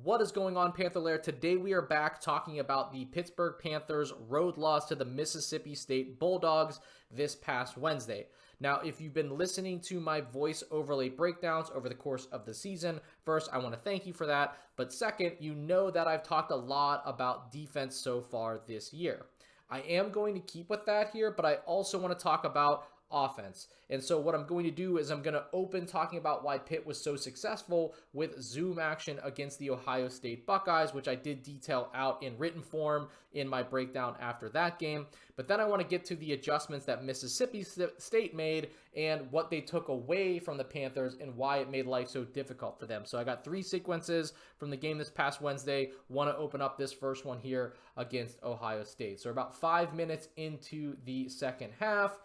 What is going on, Panther Lair? Today we are back talking about the Pittsburgh Panthers' road loss to the Mississippi State Bulldogs this past Wednesday. Now, if you've been listening to my voice overlay breakdowns over the course of the season, first, I want to thank you for that. But second, you know that I've talked a lot about defense so far this year. I am going to keep with that here, but I also want to talk about offense. And so what I'm going to do is I'm going to open talking about why Pitt was so successful with zoom action against the Ohio State Buckeyes, which I did detail out in written form in my breakdown after that game. But then I want to get to the adjustments that Mississippi State made and what they took away from the Panthers and why it made life so difficult for them. So I got three sequences from the game this past Wednesday. Want to open up this first one here against Ohio State. So about 5 minutes into the second half,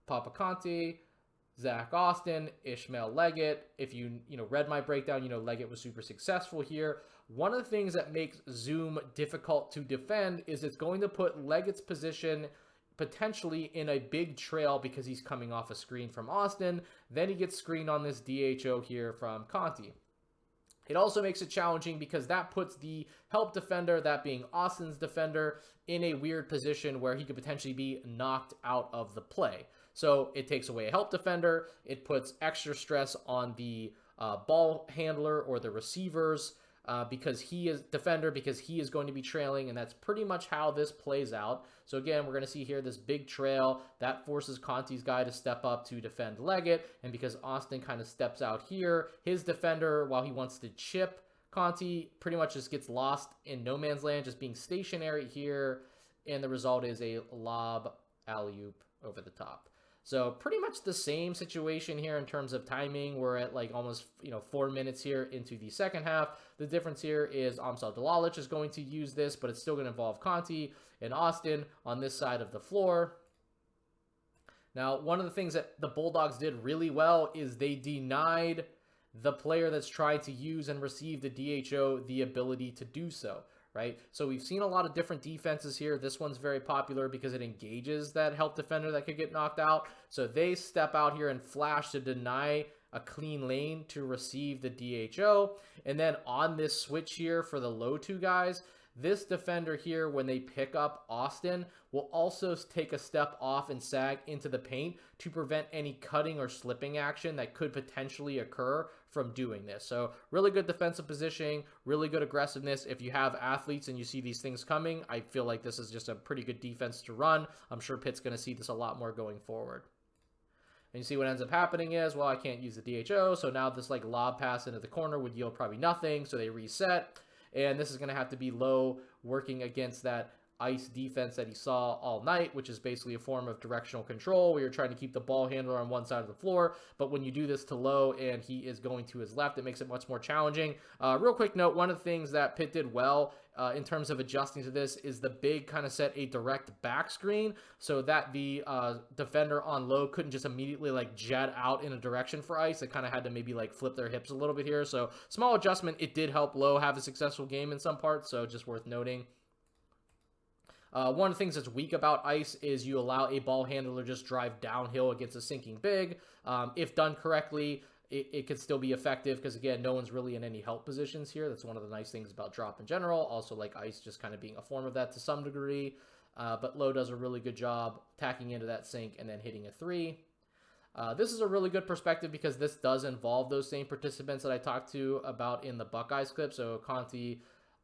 Papa Conte, Zach Austin, Ishmael Leggett. If you read my breakdown, Leggett was super successful here. One of the things that makes zoom difficult to defend is it's going to put Leggett's position potentially in a big trail because he's coming off a screen from Austin. Then he gets screened on this DHO here from Conte. It also makes it challenging because that puts the help defender, that being Austin's defender, in a weird position where he could potentially be knocked out of the play. So it takes away a help defender. It puts extra stress on the ball handler or the receivers because he is going to be trailing, and that's pretty much how this plays out. So again, we're going to see here this big trail that forces Conte's guy to step up to defend Leggett, and because Austin kind of steps out here, his defender, while he wants to chip Conte, pretty much just gets lost in no man's land, just being stationary here, and the result is a lob alley-oop over the top. So pretty much the same situation here in terms of timing. We're at like almost 4 minutes here into the second half. The difference here is Amsal Dlalic is going to use this, but it's still going to involve Conte and Austin on this side of the floor. Now, one of the things that the Bulldogs did really well is they denied the player that's trying to use and receive the DHO the ability to do so. Right? So we've seen a lot of different defenses here. This one's very popular because it engages that help defender that could get knocked out. So they step out here and flash to deny a clean lane to receive the DHO. And then on this switch here for the low two guys, this defender here, when they pick up Austin, will also take a step off and sag into the paint to prevent any cutting or slipping action that could potentially occur from doing this. So really good defensive positioning, really good aggressiveness. If you have athletes and you see these things coming, I feel like this is just a pretty good defense to run. I'm sure Pitt's going to see this a lot more going forward. And you see what ends up happening is, well, I can't use the DHO, so now this like lob pass into the corner would yield probably nothing, so they reset. And this is going to have to be low, working against that ice defense that he saw all night, which is basically a form of directional control where you're trying to keep the ball handler on one side of the floor. But when you do this to low and he is going to his left, it makes it much more challenging. Real quick note, one of the things that Pitt did well in terms of adjusting to this is the big kind of set a direct back screen so that the defender on low couldn't just immediately like jet out in a direction for ice. It kind of had to maybe like flip their hips a little bit here. So small adjustment. It did help low have a successful game in some parts. So just worth noting. One of the things that's weak about ice is you allow a ball handler to just drive downhill against a sinking big. If done correctly, it could still be effective because, again, no one's really in any help positions here. That's one of the nice things about drop in general. Also, like ice just kind of being a form of that to some degree. But low does a really good job tacking into that sink and then hitting a three. This is a really good perspective because this does involve those same participants that I talked to about in the Buckeyes clip. So Conte,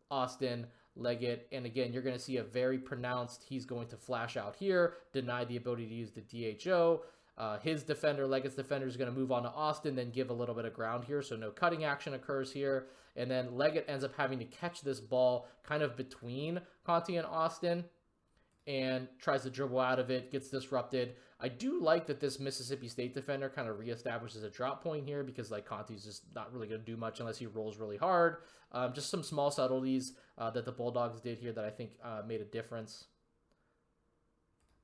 Austin, Leggett, and again, you're going to see a very pronounced, he's going to flash out here, deny the ability to use the DHO. His defender, Leggett's defender, is going to move on to Austin, then give a little bit of ground here, so no cutting action occurs here. And then Leggett ends up having to catch this ball kind of between Conte and Austin and tries to dribble out of it, gets disrupted. I do like that this Mississippi State defender kind of reestablishes a drop point here because like Conte's just not really going to do much unless he rolls really hard. Just some small subtleties that the Bulldogs did here that I think made a difference.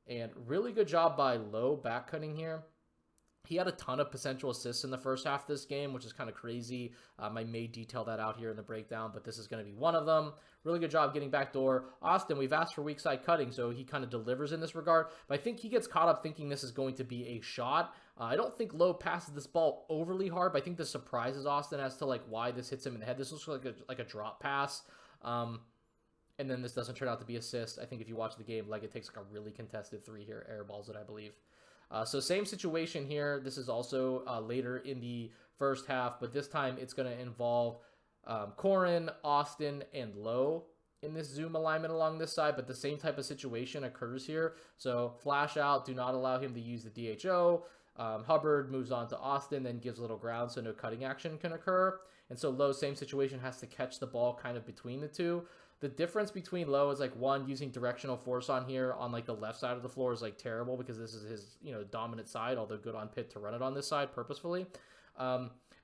And really good job by Lowe back cutting here. He had a ton of potential assists in the first half of this game, which is kind of crazy. I may detail that out here in the breakdown, but this is going to be one of them. Really good job getting backdoor. Austin, we've asked for weak side cutting, so he kind of delivers in this regard. But I think he gets caught up thinking this is going to be a shot I don't think Lowe passes this ball overly hard, but I think this surprises Austin as to like why this hits him in the head. This looks like a drop pass. And then this doesn't turn out to be assist. I think if you watch the game, Leggett takes like a really contested 3 here, air balls it, I believe. So same situation here. This is also later in the first half, but this time it's going to involve Corin, Austin, and Lowe in this zoom alignment along this side, but the same type of situation occurs here. So flash out, do not allow him to use the DHO. Hubbard moves on to Austin, then gives a little ground so no cutting action can occur. And so Lowe, same situation, has to catch the ball kind of between the two. The difference between Lowe is like, one, using directional force on here on like the left side of the floor is like terrible because this is his, dominant side, although good on Pitt to run it on this side purposefully.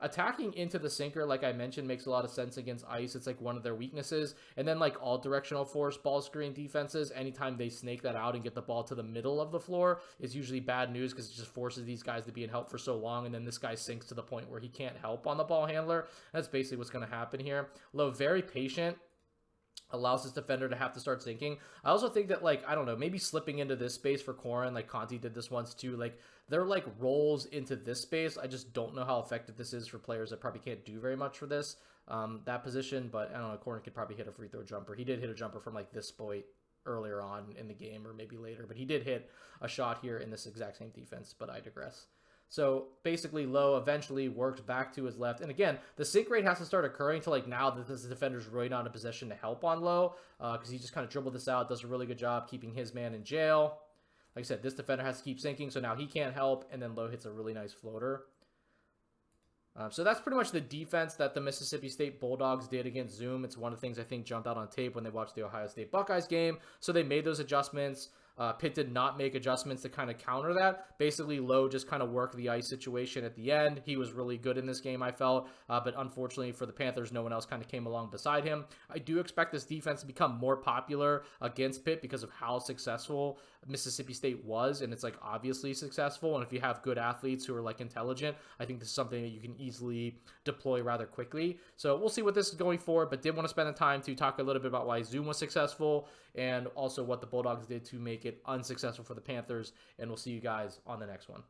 Attacking into the sinker, like I mentioned, makes a lot of sense against ice. It's like one of their weaknesses. And then like all directional force ball screen defenses, anytime they snake that out and get the ball to the middle of the floor is usually bad news because it just forces these guys to be in help for so long. And then this guy sinks to the point where he can't help on the ball handler. That's basically what's going to happen here. Lowe, very patient. Allows his defender to have to start sinking. I also think that, like, I don't know, maybe slipping into this space for Corin, like Conti did this once too. Like, they're like rolls into this space. I just don't know how effective this is for players that probably can't do very much for this, that position. But I don't know, Corin could probably hit a free throw jumper. He did hit a jumper from like this point earlier on in the game or maybe later, but he did hit a shot here in this exact same defense, but I digress. So basically Lowe eventually works back to his left. And again, the sink rate has to start occurring to like now that this defender's really not in a position to help on Lowe because he just kind of dribbled this out, does a really good job keeping his man in jail. Like I said, this defender has to keep sinking, so now he can't help, and then Lowe hits a really nice floater. So that's pretty much the defense that the Mississippi State Bulldogs did against Zoom. It's one of the things I think jumped out on tape when they watched the Ohio State Buckeyes game. So they made those adjustments. Pitt did not make adjustments to kind of counter that. Basically, Lowe just kind of worked the ice situation at the end. He was really good in this game, I felt. But unfortunately for the Panthers, no one else kind of came along beside him. I do expect this defense to become more popular against Pitt because of how successful Mississippi State was. And it's like obviously successful. And if you have good athletes who are like intelligent, I think this is something that you can easily deploy rather quickly. So we'll see what this is going for, but did want to spend the time to talk a little bit about why Zoom was successful and also what the Bulldogs did to make it unsuccessful for the Panthers. And we'll see you guys on the next one.